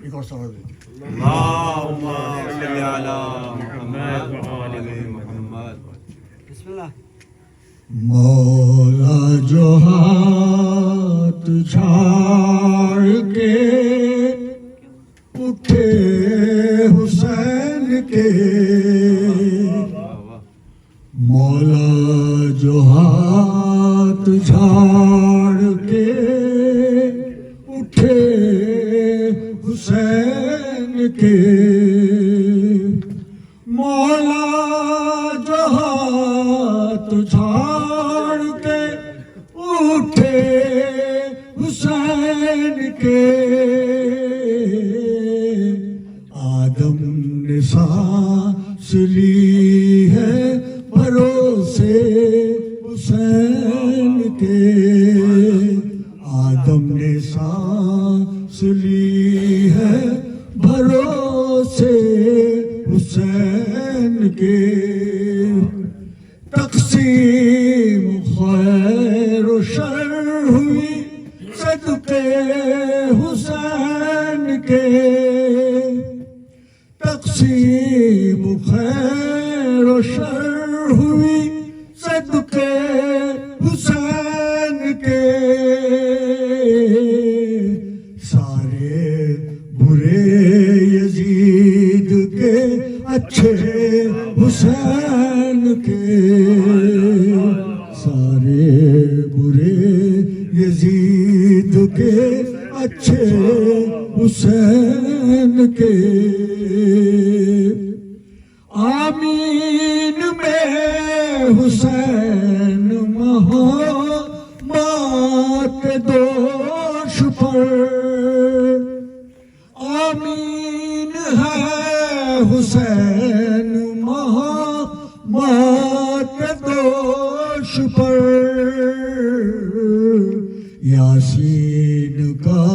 ایک اور سوال دیجیے. اللہم صلی علی محمد و آل محمد. بسم اللہ. مولا جو ہاتھ جھاڑ کے اٹھے حسین کے، مولا جو ہاتھ جھاڑ کے اٹھے حسین کے، مولا جو ہاتھ جھاڑ کے اٹھے حسین کے، آدم نے سانس لی ہے بھروسے حسین کے، آدم نے سانس لی ہے بھروسے حسین کے، تقسیم خیر و شر ہوئی صدقے حسین کے، تقسیم خیر و شر ہوئی صدقے حسین کے، سارے برے یزید کے اچھے حسین کے، سارے برے یزید کے اچھے حسین کے، آمین میں حسین مہمات کے دوش پر، آمین ہے حسین مہمات کے دوش پر، یاسین کا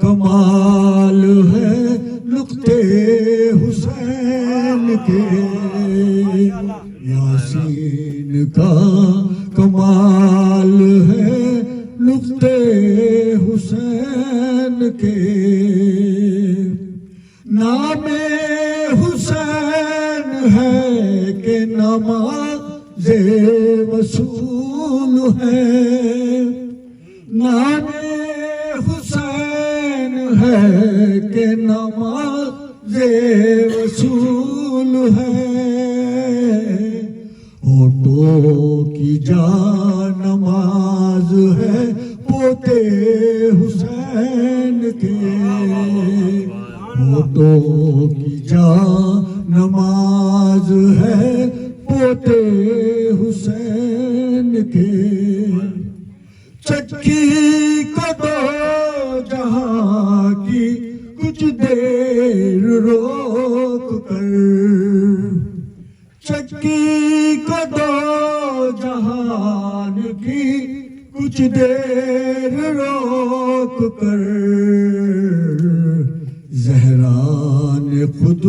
کمال ہے نقطے حسین کے، یاسین کا کمال ہے نقطے حسین کے، نام حسین ہے کہ نماز وصول ہے، نام حسین ہے کہ نماز وصول ہے، ہوٹوں کی جان نماز ہے پوتے حسین کے، ہوٹوں کی جان نماز ہے پوتے حسین کے، چکی کو دو جہاں کی کچھ دیر روک کر، چکی کو دو جہان کی کچھ دیر روک کر، زہرا نے خود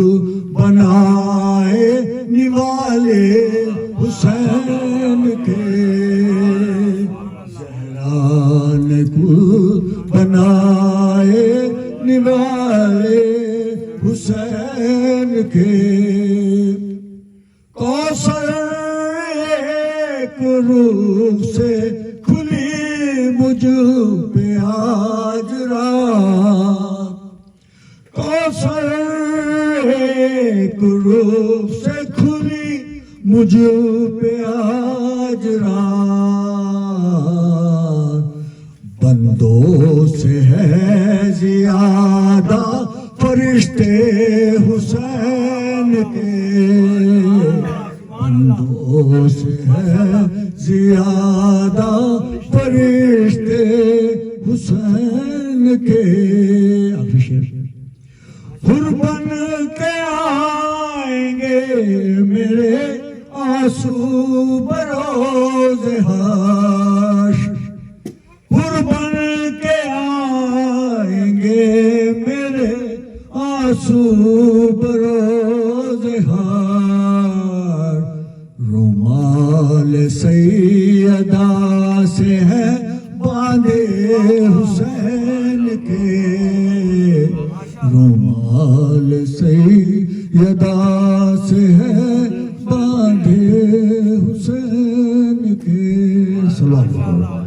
بنائے نوالے حسین کے، زہرا نے خود بنائے نوالے حسین کے، کوثر ایک روح سے کھلی مجھ پہ آج رات، کوثر ایک روح سے کھلی مجھ پہ آج رات، بندوں سے ہے زیادہ فرشتے حسین کے، بندوں سے ہے زیادہ فرشتے حسین کے، حر بن کے آئیں گے میرے آنسو بروز حشر، حر بن کے آئیں گے میرے آنسو بروز حشر، رومال سیدہ سے ہے باندھے حسین کے، رومال سیدہ سے ہے باندھے حسین کے. صلی اللہ علیہ وسلم.